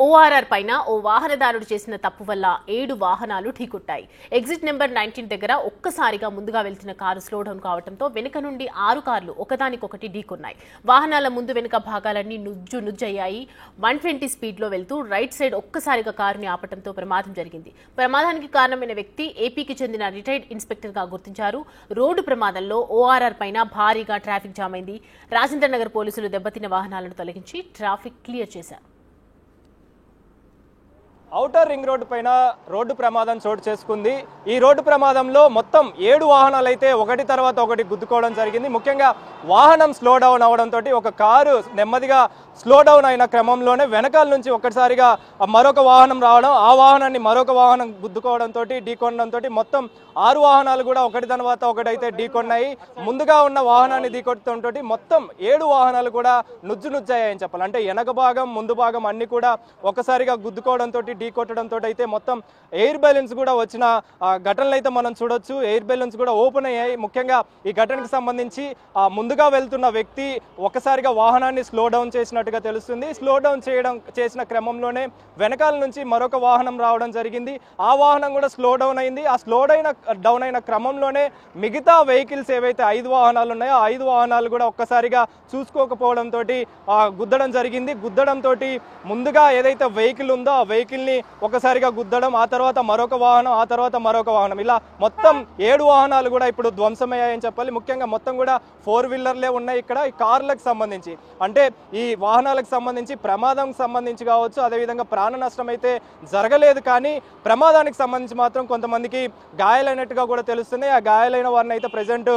ORR పైన ఓ వాహనదారుడు చేసిన తప్పు వల్ల 7 వాహనాలు ఢీకొట్టాయి. ఎగ్జిట్ నెంబర్ 19 దగ్గర ఒక్కసారిగా ముందుగా వెళ్తున్న కారు స్లో డౌన్ కావడంతో వెనుక నుండి 6 కార్లు ఒకదానికొకటి ఢీకొన్నాయి. వాహనాల ముందు వెనుక భాగాలన్నీ నుజ్జయ్యాయి. 120 స్పీడ్లో వెళ్తూ రైట్ సైడ్ ఒక్కసారిగా కారుని ఆపడంతో ప్రమాదం జరిగింది. ప్రమాదానికి కారణమైన వ్యక్తి ఏపీకి చెందిన రిటైర్డ్ ఇన్స్పెక్టర్ గా గుర్తించారు. రోడ్డు ప్రమాదంలో ఓఆర్ఆర్ పైన భారీగా ట్రాఫిక్ జామ్ అయింది. రాజేంద్ర నగర్ పోలీసులు దెబ్బతిన్న వాహనాలను తొలగించి ట్రాఫిక్ క్లియర్ చేశారు. ఔటర్ రింగ్ రోడ్డు పైన రోడ్డు ప్రమాదం చోటు చేసుకుంది. ఈ రోడ్డు ప్రమాదంలో మొత్తం 7 వాహనాలు అయితే ఒకటి తర్వాత ఒకటి గుద్దుకోవడం జరిగింది. ముఖ్యంగా వాహనం స్లో డౌన్ అవడంతో ఒక కారు నెమ్మదిగా స్లో డౌన్ అయిన క్రమంలోనే వెనకాల నుంచి ఒక్కసారిగా మరొక వాహనం రావడం, ఆ వాహనాన్ని మరొక వాహనం గుద్దుకోవడంతో ఢీకొనడంతో మొత్తం 6 వాహనాలు కూడా ఒకటి తర్వాత ఒకటైతే ఢీకొన్నాయి. ముందుగా ఉన్న వాహనాన్ని ఢీకొట్టడంతో మొత్తం 7 వాహనాలు కూడా నుజ్జయ్యాయని చెప్పాలి. అంటే వెనక భాగం ముందు భాగం అన్ని కూడా ఒకసారిగా గుద్దుకోవడంతో ఢీకొట్టడంతో అయితే మొత్తం ఎయిర్ బెలూన్స్ కూడా వచ్చిన ఘటనలు అయితే మనం చూడొచ్చు. ఎయిర్ బెలూన్స్ కూడా ఓపెన్ అయ్యాయి. ముఖ్యంగా ఈ ఘటనకు సంబంధించి ముందుగా వెళ్తున్న వ్యక్తి ఒకసారిగా వాహనాన్ని స్లో డౌన్ చేసినట్టుగా తెలుస్తుంది. స్లో డౌన్ చేసిన క్రమంలోనే వెనకాల నుంచి మరొక వాహనం రావడం జరిగింది. ఆ వాహనం కూడా స్లో డౌన్ అయింది. ఆ స్లో డౌన్ అయిన క్రమంలోనే మిగతా వెహికల్స్ ఏవైతే 5 వాహనాలు ఉన్నాయో ఆ 5 వాహనాలు కూడా ఒక్కసారిగా చూసుకోకపోవడంతో గుద్దడం జరిగింది. గుద్దడంతో ముందుగా ఏదైతే వెహికల్ ఉందో ఆ వెహికల్ ని ఒకసారిగా గుద్దడం, ఆ తర్వాత మరొక వాహనం, ఆ తర్వాత మరొక వాహనం, ఇలా మొత్తం 7 వాహనాలు కూడా ఇప్పుడు ధ్వంసమయ్యాయని చెప్పాలి. ముఖ్యంగా మొత్తం కూడా 4 వీలర్లే ఉన్నాయి. ఇక్కడ ఈ కార్లకు సంబంధించి అంటే ఈ వాహనాలకు సంబంధించి ప్రమాదానికి సంబంధించి కావచ్చు, అదేవిధంగా ప్రాణ నష్టం అయితే జరగలేదు. కానీ ప్రమాదానికి సంబంధించి మాత్రం కొంతమందికి గాయాలైనట్టుగా కూడా తెలుస్తుంది. ఆ గాయాలైన వారిని అయితే ప్రజెంట్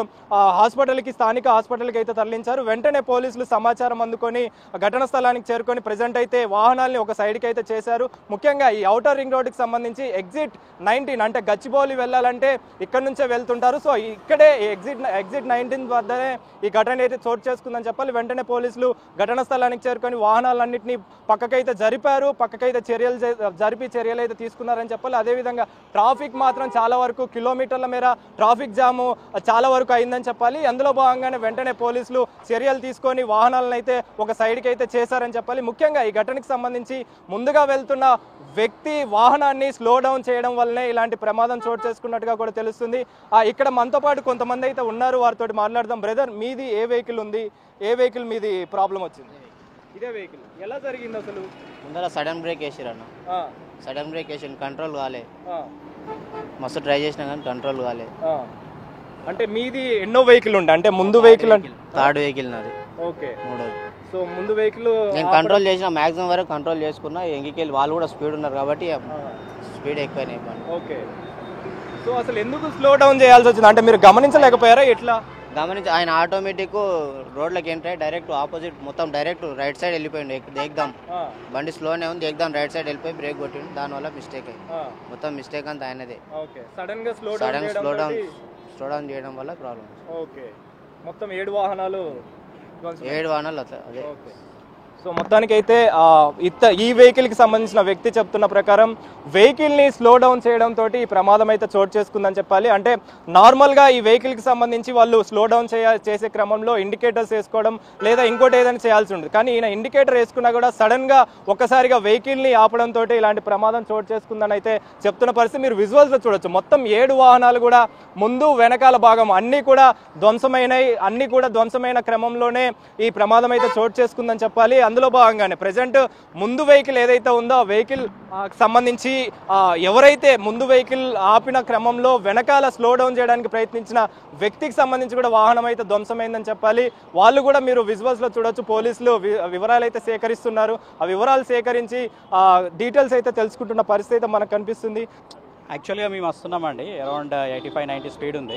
స్థానిక హాస్పిటల్కి అయితే తరలించారు. వెంటనే పోలీసులు సమాచారం అందుకొని ఘటన స్థలానికి చేరుకొని ప్రజెంట్ అయితే వాహనాల్ని ఒక సైడ్కి అయితే చేశారు. ముఖ్యంగా ఈ ఔటర్ రింగ్ రోడ్డుకి సంబంధించి ఎగ్జిట్ 19 అంటే గచ్చిబౌలి వెళ్ళాలంటే ఇక్కడ నుంచే వెళ్తుంటారు. సో ఇక్కడే ఎగ్జిట్ 19 వద్దనే ఈ ఘటన అయితే చోటు చేసుకుందని చెప్పాలి. వెంటనే పోలీసులు ఘటన స్థలానికి చేరుకొని వాహనాలన్నింటినీ పక్కకైతే చర్యలు అయితే తీసుకున్నారని చెప్పాలి. అదేవిధంగా ట్రాఫిక్ మాత్రం చాలా వరకు కిలోమీటర్ల మేర ట్రాఫిక్ జాము చాలా వరకు అయిందని చెప్పాలి. అందులో భాగంగానే వెంటనే పోలీసులు చర్యలు తీసుకొని వాహనాలను అయితే ఒక సైడ్కి అయితే చేశారని చెప్పాలి. ముఖ్యంగా ఈ ఘటనకు సంబంధించి ముందుగా వెళ్తున్న వ్యక్తి వాహనాన్ని స్లో డౌన్ చేయడం వల్లనే ఇలాంటి ప్రమాదం చోటు చేసుకున్నట్టుగా కూడా తెలుస్తుంది. ఇక్కడ మనతో పాటు కొంతమంది అయితే ఉన్నారు, వారితో మాట్లాడదాం. బ్రదర్, మీది ఏ వెహికల్ ఉంది? ఏ వెహికల్ మీది ప్రాబ్లం వచ్చింది? ఇదే వెహికల్ ఎలా జరిగింది అసలు? ముందర సడన్ బ్రేక్ వేసిరన్న. సడన్ బ్రేక్ వేసి కంట్రోల్ కాలే. మస్తు ట్రై చేసినా కానీ కంట్రోల్ కాలే. అంటే మీది ఎన్నో వెహికల్ ఉండే? అంటే ముందు వెహికల్ అంటే థర్డ్ వెహికల్ నాది. ఓకే, మూడోది. సో ముందు వెహికల్ నేను కంట్రోల్ చేసిన, మాక్సిమం వరకు కంట్రోల్ చేసుకున్నా. ఎంగికెళ్ళి వాళ్ళు కూడా స్పీడ్ ఉన్నారు కాబట్టి స్పీడ్ ఎక్కువైనాయి. ఓకే, సో అసలు ఎందుకు స్లో డౌన్ చేయాల్సి వచ్చింది? అంటే మీరు గమనించలేకపోయారా? ఎట్లా గమనించి ఆయన ఆటోమేటిక్ రోడ్లోకి ఎంటర్ అయ్యి డైరెక్ట్ ఆపోజిట్ మొత్తం డైరెక్ట్ రైట్ సైడ్ వెళ్ళిపోయింది. ఏకదం బండి స్లోనే ఉంది, ఏకదం రైట్ సైడ్ వెళ్ళిపోయి బ్రేక్ కొట్టిండు. దానివల్ల మిస్టేక్ అయ్యి మొత్తం మిస్టేక్ అంతా ఆయనదే. సడన్ స్లో డౌన్ చేయడం వల్ల ప్రాబ్లం. ఓకే, మొత్తం 7 వాహనాలు అదే. సో మొత్తానికైతే ఈ వెహికల్కి సంబంధించిన వ్యక్తి చెప్తున్న ప్రకారం వెహికల్ని స్లో డౌన్ చేయడంతో ఈ ప్రమాదం అయితే చోటు చేసుకుందని చెప్పాలి. అంటే నార్మల్గా ఈ వెహికల్కి సంబంధించి వాళ్ళు స్లో డౌన్ చేసే క్రమంలో ఇండికేటర్స్ వేసుకోవడం లేదా ఇంకోటి ఏదైనా చేయాల్సి ఉంటుంది. కానీ ఈయన ఇండికేటర్ వేసుకున్నా కూడా సడన్గా ఒక్కసారిగా వెహికల్ని ఆపడంతో ఇలాంటి ప్రమాదం చోటు చేసుకుందని అయితే చెప్తున్న పరిస్థితి మీరు విజువల్స్లో చూడొచ్చు. మొత్తం 7 వాహనాలు కూడా ముందు వెనకాల భాగం అన్నీ కూడా ధ్వంసమైన క్రమంలోనే ఈ ప్రమాదం అయితే చోటు చేసుకుందని చెప్పాలి. అందులో భాగంగానే ప్రజెంట్ ముందు వెహికల్ ఏదైతే ఉందో ఆ వెహికల్ సంబంధించి ఎవరైతే ముందు వెహికల్ ఆపిన క్రమంలో వెనకాల స్లో డౌన్ చేయడానికి ప్రయత్నించిన వ్యక్తికి సంబంధించి కూడా వాహనం అయితే ధ్వంసమైందని చెప్పాలి. వాళ్ళు కూడా మీరు విజువల్స్ లో చూడొచ్చు. పోలీసులు వివరాలు అయితే సేకరిస్తున్నారు. ఆ వివరాలు సేకరించి డీటెయిల్స్ అయితే తెలుసుకుంటున్న పరిస్థితి మనకు కనిపిస్తుంది. యాక్చువల్గా మేము వస్తున్నామండి, అరౌండ్ 85-90 స్పీడ్ ఉంది.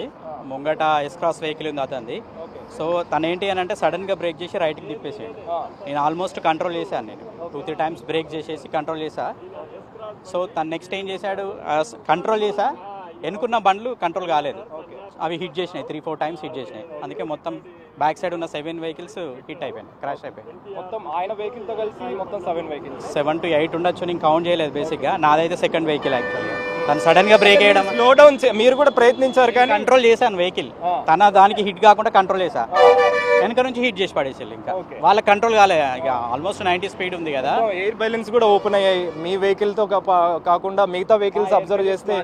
ముంగట ఎస్-క్రాస్ వెహికల్ ఉంది అతనిది. సో తను ఏంటి అని అంటే సడన్గా బ్రేక్ చేసి రైట్కి తిప్పేసాడు. నేను ఆల్మోస్ట్ కంట్రోల్ చేశాను. నేను 2-3 టైమ్స్ బ్రేక్ చేసేసి కంట్రోల్ చేశా. సో తను నెక్స్ట్ ఏం చేశాడు, కంట్రోల్ చేశా, ఎన్నుకున్న బండ్లు కంట్రోల్ కాలేదు. అవి హిట్ చేసినాయి, 3-4 టైమ్స్ హిట్ చేసినాయి. అందుకే మొత్తం బ్యాక్ సైడ్ ఉన్న 7 వెహికల్స్ హిట్ అయిపోయినాయి, క్రాష్ అయిపోయినాయి. మొత్తం ఆయన వెహికల్తో కలిసి మొత్తం 7 వెహికల్స్, 7 to 8 ఉండొచ్చు. నేను కౌంట్ చేయలేదు బేసిక్గా. నాదైతే సెకండ్ వెహికల్ యాక్చువల్గా. తను సడన్ గా బ్రేక్ వేయడం, స్లో డౌన్ మీరు కూడా ప్రయత్నించారు కానీ కంట్రోల్ చేశాను వెహికల్. తన దానికి హిట్ కాకుండా కంట్రోల్ చేశా. వెనక నుంచి హీట్ చేసి పడేసారు. ఇంకా వాళ్ళ కంట్రోల్ కాలే, ఆల్మోస్ట్ 90 స్పీడ్ ఉంది కదా. ఎయిర్ బెలూన్స్ కూడా ఓపెన్ అయ్యాయి మీ వెహికల్ తో కాకుండా మిగతా వెహికల్స్ అబ్జర్వ్ చేస్తే,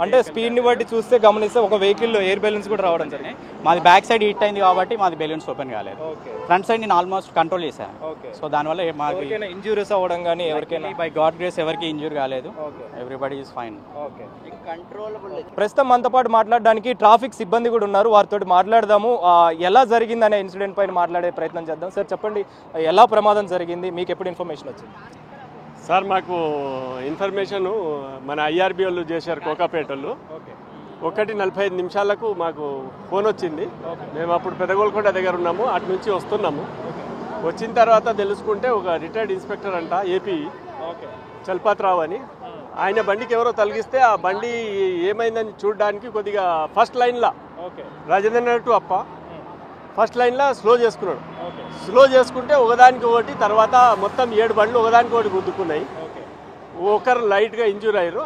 అంటే స్పీడ్ ని బట్టి చూస్తే గమనిస్తే ఒక వెహికల్ ఎయిర్ బెలూన్స్ కూడా రావడం జరిగింది. మాది బ్యాక్ సైడ్ హీట్ అయింది కాబట్టి మాది బెలూన్స్ ఓపెన్ కాలేదు. ఫ్రంట్ సైడ్ నేను ఆల్మోస్ట్ కంట్రోల్ చేశాను. సో దానివల్ల మాకు ఇంజూరీస్ అవ్వడం కానీ ఎవరికైనా బై గాడ్ గ్రేస్ ఎవరికి ఇంజూరీ కాలేదు. Everybody is fine. ప్రస్తుతం మనతో పాటు మాట్లాడడానికి ట్రాఫిక్ సిబ్బంది కూడా ఉన్నారు, వారితో మాట్లాడదాము. ఎలా జరిగింది అనే ఇన్సిడెంట్ పైన మాట్లాడే ప్రయత్నం చేద్దాం. సార్ చెప్పండి, ఎలా ప్రమాదం జరిగింది, మీకు ఎప్పుడు ఇన్ఫర్మేషన్ వచ్చింది? సార్ మాకు ఇన్ఫర్మేషన్ మన ఐఆర్బి వాళ్ళు చేశారు, కోకాపేట వాళ్ళు. 1:45 నిమిషాలకు మాకు ఫోన్ వచ్చింది. మేము అప్పుడు పెదగోల్కొండ దగ్గర ఉన్నాము, అటు నుంచి వస్తున్నాము. వచ్చిన తర్వాత తెలుసుకుంటే ఒక రిటైర్డ్ ఇన్స్పెక్టర్ అంట, ఏపీ చల్పాత్రావు అని, ఆయన బండికి ఎవరో తలిగిస్తే ఆ బండి ఏమైందని చూడడానికి కొద్దిగా ఫస్ట్ లైన్లో రాజేంద్ర టు అప్ప ఫస్ట్ లైన్లో స్లో చేసుకున్నాడు. స్లో చేసుకుంటే ఒకదానికి ఒకటి, తర్వాత మొత్తం 7 బండ్లు ఒకదానికి ఒకటి గుద్దుకున్నాయి. ఒకరు లైట్గా ఇంజూర్ అయ్యారు,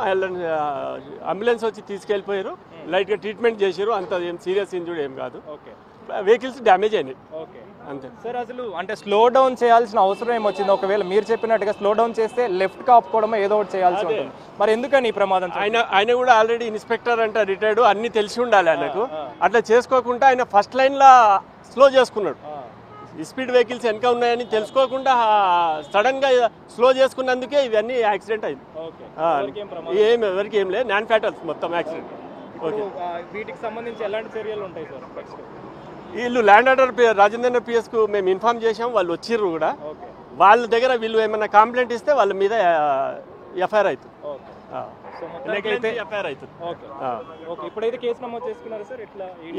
అంబులెన్స్ వచ్చి తీసుకెళ్ళిపోయారు, లైట్గా ట్రీట్మెంట్ చేశారు. అంత ఏం సీరియస్ ఇంజూరీ ఏం కాదు, వెహికల్స్ డ్యామేజ్ అయినాయి అంతే. సార్ అసలు అంటే స్లో డౌన్ చేయాల్సిన అవసరం ఏమొచ్చింది? ఒకవేళ మీరు చెప్పినట్టుగా స్లో డౌన్ చేస్తే లెఫ్ట్ కాపుకోవడం ఏదో ఒకటి చేయాల్సి ఉంటుంది, మరి ఎందుకని ఈ ప్రమాదం? ఆయన కూడా ఆల్రెడీ ఇన్స్పెక్టర్ అంటే రిటైర్డ్, అన్ని తెలిసి ఉండాలి ఆయనకు. అట్లా చేసుకోకుండా ఆయన ఫస్ట్ లైన్లో స్లో చేసుకున్నాడు. స్పీడ్ వెహికల్స్ వెనక ఉన్నాయని తెలుసుకోకుండా సడన్ గా స్లో చేసుకున్నందుకే ఇవన్నీ యాక్సిడెంట్ అయింది. ఎవరికి ఏం లేదు, నాన్ ఫ్యాటల్స్ మొత్తం యాక్సిడెంట్. వీటికి సంబంధించి ఎలాంటి చర్యలు ఉంటాయి సార్? వీళ్ళు ల్యాండ్ ఆర్డర్ రాజేంద్ర పిఎస్ కు మేము ఇన్ఫార్మ్ చేసాం, వాళ్ళు వచ్చిర్రు కూడా. వాళ్ళ దగ్గర వీళ్ళు ఏమైనా కంప్లైంట్ ఇస్తే వాళ్ళ మీద ఎఫ్ఐఆర్ అవుతుంది. ఇప్పుడైతే కేసు నమోదు చేసుకున్నారు సార్?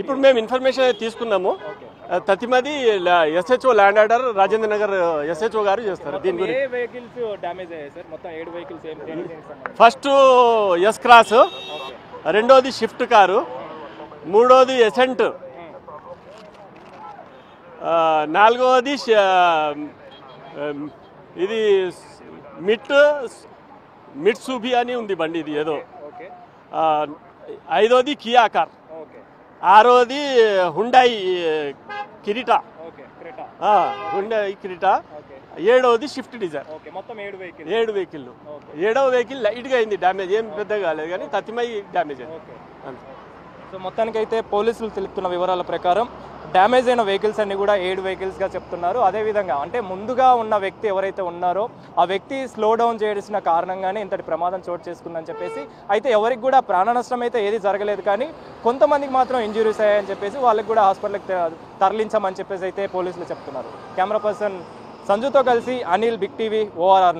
ఇప్పుడు మేము ఇన్ఫర్మేషన్ తీసుకున్నాము. తతిమది SHO law and order Rajendra Nagar SHO గారు చేస్తారు. దీని గురించి ఫస్ట్ ఎస్ క్రాస్, రెండోది షిఫ్ట్ కారు, మూడోది ఎసెంట్, నాలుగవది ఇది మిట్సుబి అని ఉంది బండి, ఇది ఏదో. ఐదోది కియా కార్, ఆరోది హుండాయి కిరీటా, హుండాయి కిరీటా, ఏడవది స్విఫ్ట్ డిజైర్. మొత్తం 7 వెహికల్. 7వ వెహికల్ లైట్గా అయింది, డ్యామేజ్ ఏం పెద్దగా కాలేదు, కానీ తతిమై డ్యామేజ్ అయింది. సో మొత్తానికైతే పోలీసులు తెలుపుతున్న వివరాల ప్రకారం డ్యామేజ్ అయిన వెహికల్స్ అన్ని కూడా 7 వెహికల్స్గా చెప్తున్నారు. అదేవిధంగా అంటే ముందుగా ఉన్న వ్యక్తి ఎవరైతే ఉన్నారో ఆ వ్యక్తి స్లో డౌన్ చేయాల్సిన కారణంగానే ఇంతటి ప్రమాదం చోటు చేసుకుందని చెప్పేసి, అయితే ఎవరికి కూడా ప్రాణ నష్టం అయితే ఏది జరగలేదు, కానీ కొంతమందికి మాత్రం ఇంజురీస్ అయ్యాయని చెప్పేసి వాళ్ళకి కూడా హాస్పిటల్కి తరలించామని చెప్పేసి అయితే పోలీసులు చెప్తున్నారు. కెమెరా పర్సన్ సంజుతో కలిసి అనిల్, బిగ్ టీవీ, ORR.